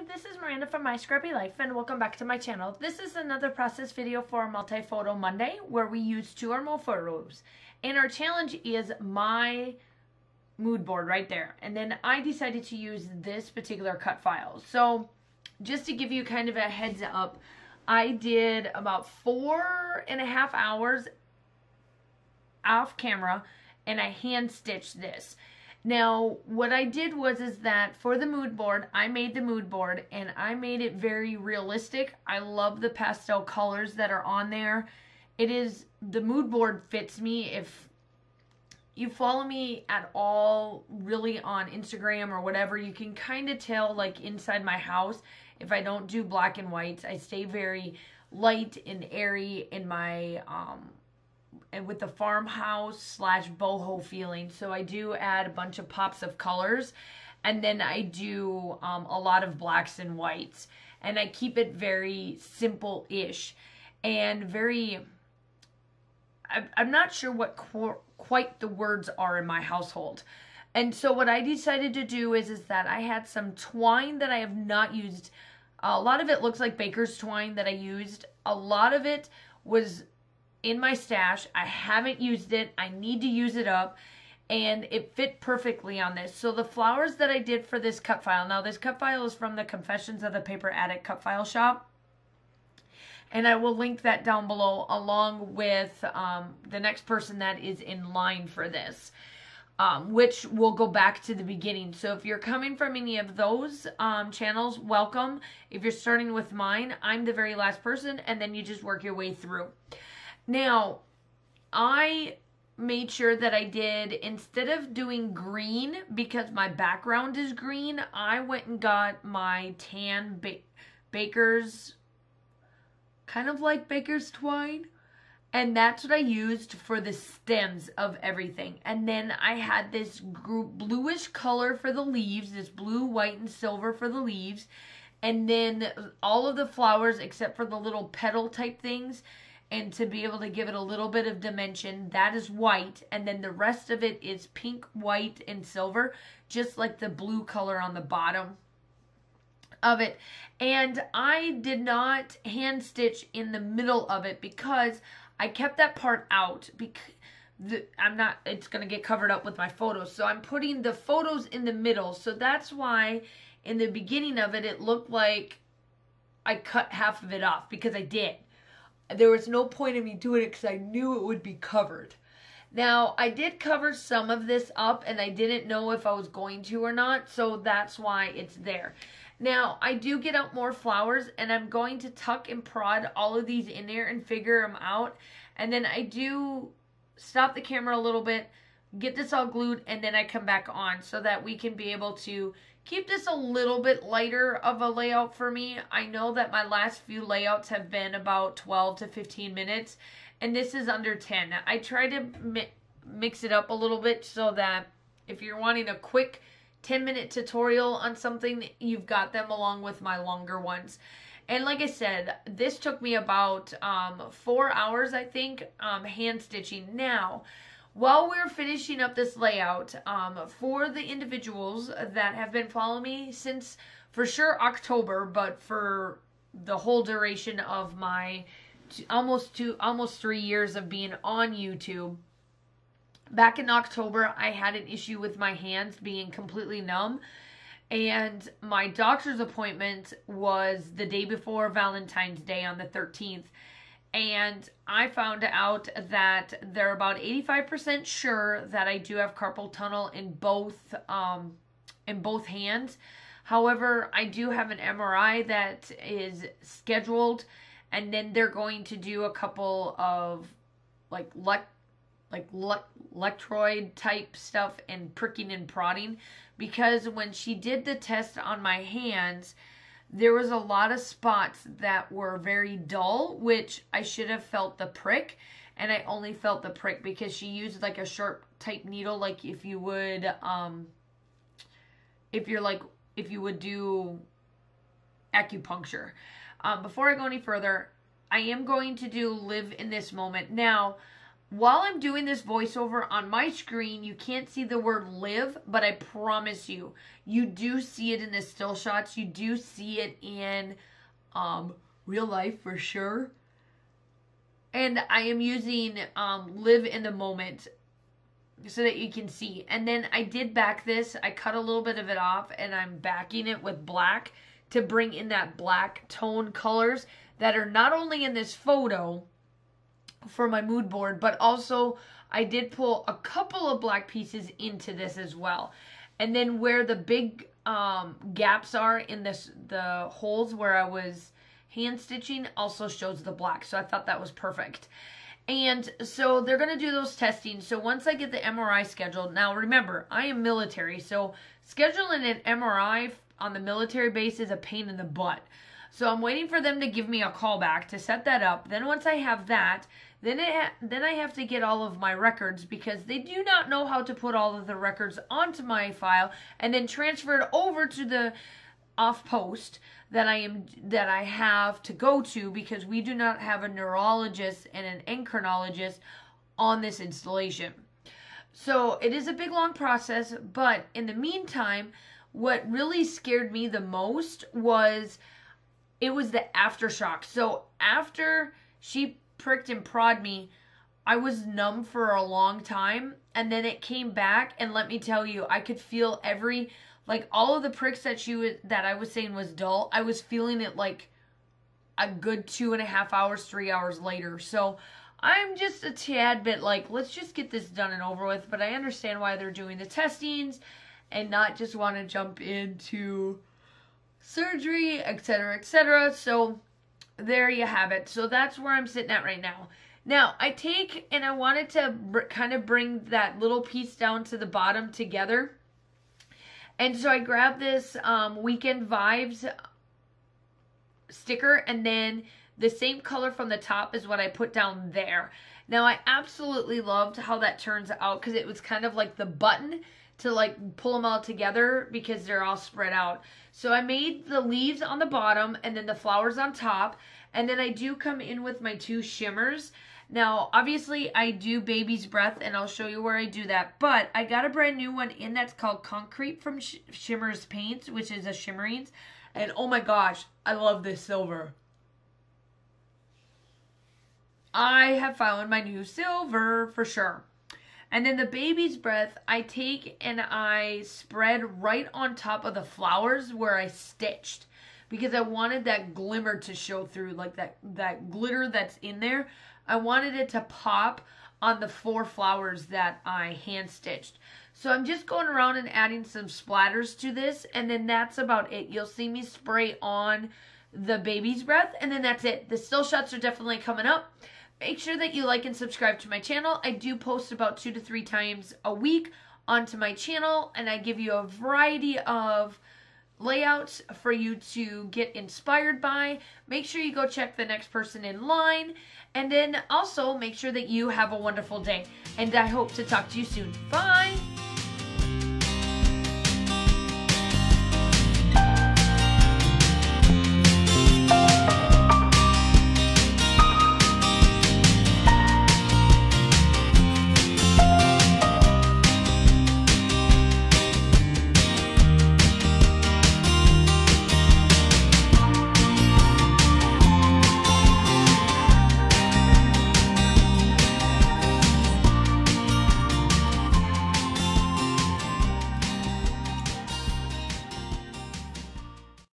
Hi, this is Miranda from My Scrappy Life and welcome back to my channel. This is another process video for Multi-Photo Monday where we use 2 or more photos. And our challenge is my mood board right there. And then I decided to use this particular cut file. So just to give you kind of a heads up, I did about 4.5 hours off camera and I hand stitched this. Now, what I did was that for the mood board, I made the mood board and I made it very realistic. I love the pastel colors that are on there. The mood board fits me. If you follow me at all really on Instagram or whatever, you can kind of tell like inside my house, if I don't do black and whites, I stay very light and airy in my, and with the farmhouse / boho feeling. So I do add a bunch of pops of colors, and then I do a lot of blacks and whites, and I keep it very simple-ish and very, I'm not sure what quite the words are in my household. And so what I decided to do is that I had some twine that I have not used. A lot of it looks like baker's twine that I used. A lot of it was in my stash. I haven't used it. I need to use it up, and it fit perfectly on this. So the flowers that I did for this cut file, now this cut file is from the Confessions of the Paper Addict cut file shop, and I will link that down below along with the next person that is in line for this, which will go back to the beginning. So if you're coming from any of those channels, welcome. If you're starting with mine, I'm the very last person, and then you just work your way through. Now, I made sure that I did, instead of doing green, because my background is green, I went and got my tan baker's, kind of like baker's twine, and that's what I used for the stems of everything. And then I had this bluish color for the leaves, this blue, white, and silver for the leaves, and then all of the flowers except for the little petal type things. And to be able to give it a little bit of dimension, that is white. And then the rest of it is pink, white, and silver, just like the blue color on the bottom of it. And I did not hand stitch in the middle of it because I kept that part out. It's going to get covered up with my photos. So I'm putting the photos in the middle. So that's why in the beginning of it, it looked like I cut half of it off, because I did. There was no point in me doing it because I knew it would be covered. Now, I did cover some of this up, and I didn't know if I was going to or not, so that's why it's there. Now, I do get out more flowers, and I'm going to tuck and prod all of these in there and figure them out. And then I do stop the camera a little bit, get this all glued, and then I come back on so that we can be able to keep this a little bit lighter of a layout for me. I know that my last few layouts have been about 12 to 15 minutes, and this is under 10. I try to mix it up a little bit so that if you're wanting a quick 10-minute tutorial on something, you've got them along with my longer ones. And like I said, this took me about 4 hours, I think, hand stitching. Now, while we're finishing up this layout, for the individuals that have been following me since, for sure, October, but for the whole duration of my almost 3 years of being on YouTube, back in October, I had an issue with my hands being completely numb, and my doctor's appointment was the day before Valentine's Day on the 13th. And I found out that they're about 85% sure that I do have carpal tunnel in both hands. However, I do have an MRI that is scheduled, and then they're going to do a couple of electroid type stuff and pricking and prodding, because when she did the test on my hands, there was a lot of spots that were very dull, which I should have felt the prick, and I only felt the prick because she used like a sharp type needle, like if you would do acupuncture. Before I go any further, I am going to do live in this moment. Now, while I'm doing this voiceover on my screen, you can't see the word live, but I promise you, you do see it in the still shots. You do see it in real life for sure. And I am using live in the moment so that you can see. And then I did back this. I cut a little bit of it off, and I'm backing it with black to bring in that black tone colors that are not only in this photo for my mood board, but also I did pull a couple of black pieces into this as well. And then where the big gaps are in the holes where I was hand stitching also shows the black. So I thought that was perfect. And so they're going to do those testing. So once I get the MRI scheduled, now remember, I am military, so scheduling an MRI on the military base is a pain in the butt. So I'm waiting for them to give me a call back to set that up. Then once I have that, then I have to get all of my records, because they do not know how to put all of the records onto my file and then transfer it over to the off post that I have to go to, because we do not have a neurologist and an endocrinologist on this installation. So it is a big long process, but in the meantime, what really scared me the most was the aftershock. So after she pricked and prod me, I was numb for a long time, and then it came back, and let me tell you, I could feel like all of the pricks that I was saying was dull, I was feeling it like a good 2.5 hours, 3 hours later. So I'm just a tad bit like, let's just get this done and over with. But I understand why they're doing the testings and not just want to jump into surgery, etc., etc. So there you have it. So that's where I'm sitting at right now. Now, I wanted to kind of bring that little piece down to the bottom together. And so I grabbed this Weekend Vibes sticker, and then the same color from the top is what I put down there. Now, I absolutely loved how that turns out, because it was kind of like the button to like pull them all together because they're all spread out. So I made the leaves on the bottom and then the flowers on top. And then I do come in with my 2 shimmers. Now, obviously, I do Baby's Breath, and I'll show you where I do that. But I got a brand new one in that's called Concrete from Shimmers Paints, which is a Shimmerings. And oh my gosh, I love this silver. I have found my new silver for sure. And then the Baby's Breath, I take and I spread right on top of the flowers where I stitched, because I wanted that glimmer to show through, like that glitter that's in there. I wanted it to pop on the 4 flowers that I hand stitched. So I'm just going around and adding some splatters to this, and then that's about it. You'll see me spray on the Baby's Breath, and then that's it. The still shots are definitely coming up. Make sure that you like and subscribe to my channel. I do post about 2 to 3 times a week onto my channel, and I give you a variety of layouts for you to get inspired by. Make sure you go check the next person in line, and then also make sure that you have a wonderful day, and I hope to talk to you soon. Bye!